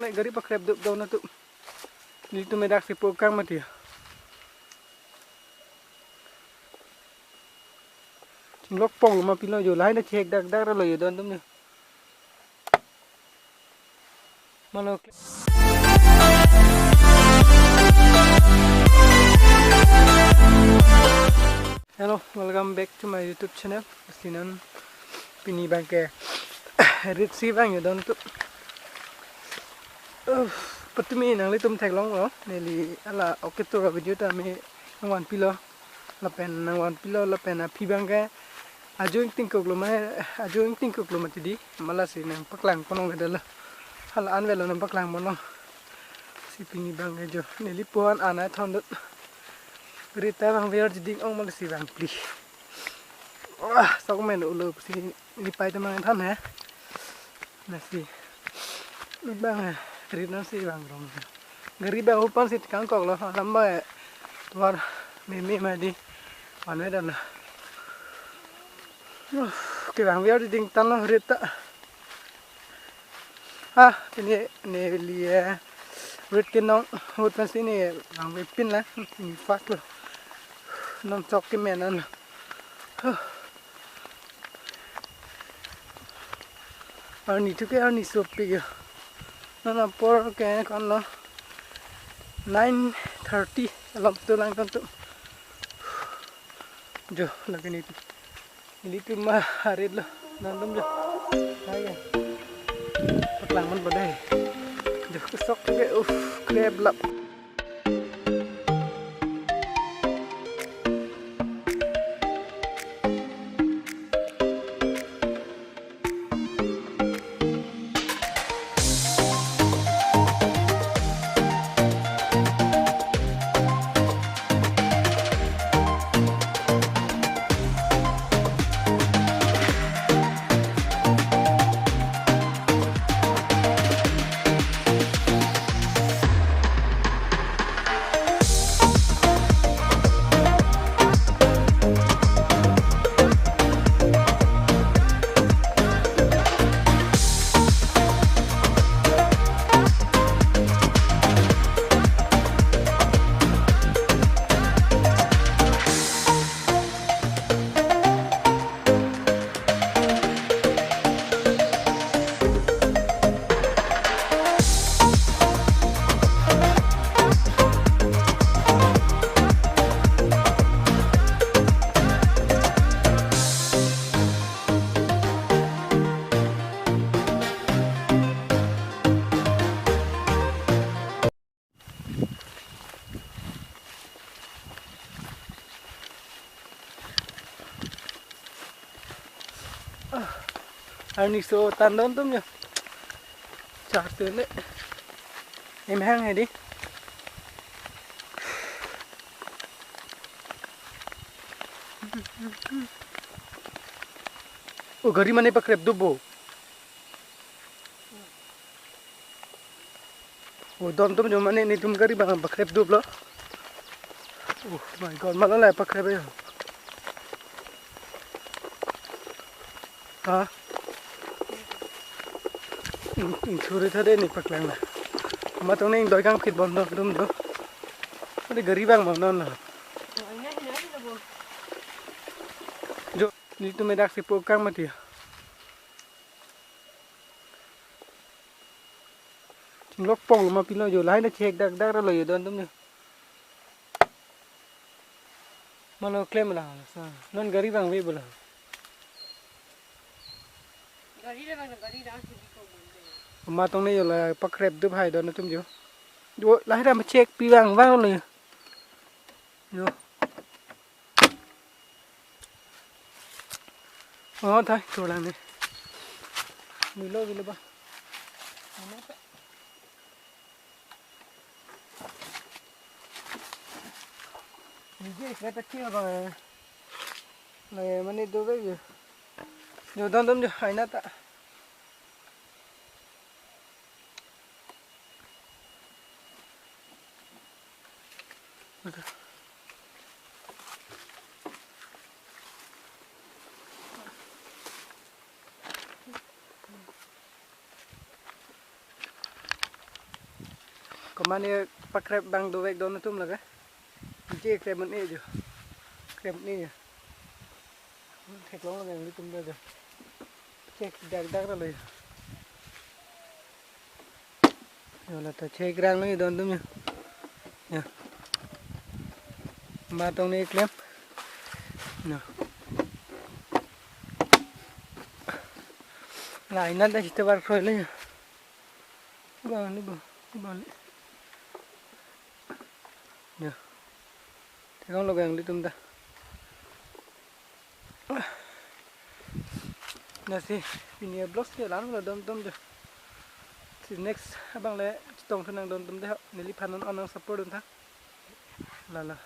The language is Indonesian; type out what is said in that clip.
mana gari pakrep dup daw na tu. Dito may dak si pukang mati. Lok pong mà pin lo yo lai na chek dak dak ra lo yo don tum ni. Malo. Hello, welcome back to my YouTube channel. Sinan Pini bangke arit si bang yo don tu. Patumi nang li tum thek long lo. Neli ala oke to ga video ta me nang pilo. La pen nang pilo la pen a pi bangke. Ajoing tingkok lo mati di malas si nang paklang ponong ada lah hal an velo nang paklang ponong si Pini bang jo neli puan ana thondut berita bang biar jadi ong malas si bang pli wah sok men ulo si ni pai tamang than ha nasi bang rina si bang rom gari ba upan si kangkok lo lamba war me ma di wan ve dan cái bảng video thì tính tăng là hết ạ ha cái này li hết cái nón hút bên xin này bảng về pin lá mình phát luôn nón chọc cái mền ăn ở nị thứ cái ở nị sụp kìa nó là por cái con nó 9:30 làm tôi lang con tụi jo là cái này ini tu mah arit lo nantum jo ayo paklang man bodai jo kesok ke kreb lap Ani so tan đón tôm nhỉ chả tướng đấy em hang này đi gari mana pakrep dubo don tôm jo mana ni tum gari bang pakrep dub lo my god malah lah pakrep ya ha Insurit ada ni paklang lah. Matong ni doi kang fit bom dom dom do. Ada gari bang bom non lah. Jo, ni tu medak si pukang mati. Lok pong ma pin lo jo lai na chek dak dak ra lo yo don tum ni. Malo claim lah. Non gari bang we bola. Gari le bang gari dah si mà tông này là pakrep đứt hai đó nó tum jo jo lại ra mà check pi vàng vang luôn jo thôi thôi làm đi mười lô gì ba mình cái ta kia rồi này mình đi đâu đấy giờ jo don jo hai nát ta có mà nè bắt krep bằng đồ vẹt đó nó tum là cái chơi krep mình nè chứ krep nè thạch lóng là ngày tum đây rồi chơi đặc đặc rồi rồi là ta chơi rang nó đòn tum nha mà tông này klep nè lại nát đây chỉ vào rồi lên bang ni bang nè thì không lo đi tum ta nè si Pini blocks kia lắm là đom đom chứ thì next abang le tông thân năng đom đom đấy họ nếu đi phản ứng on năng support đom thang là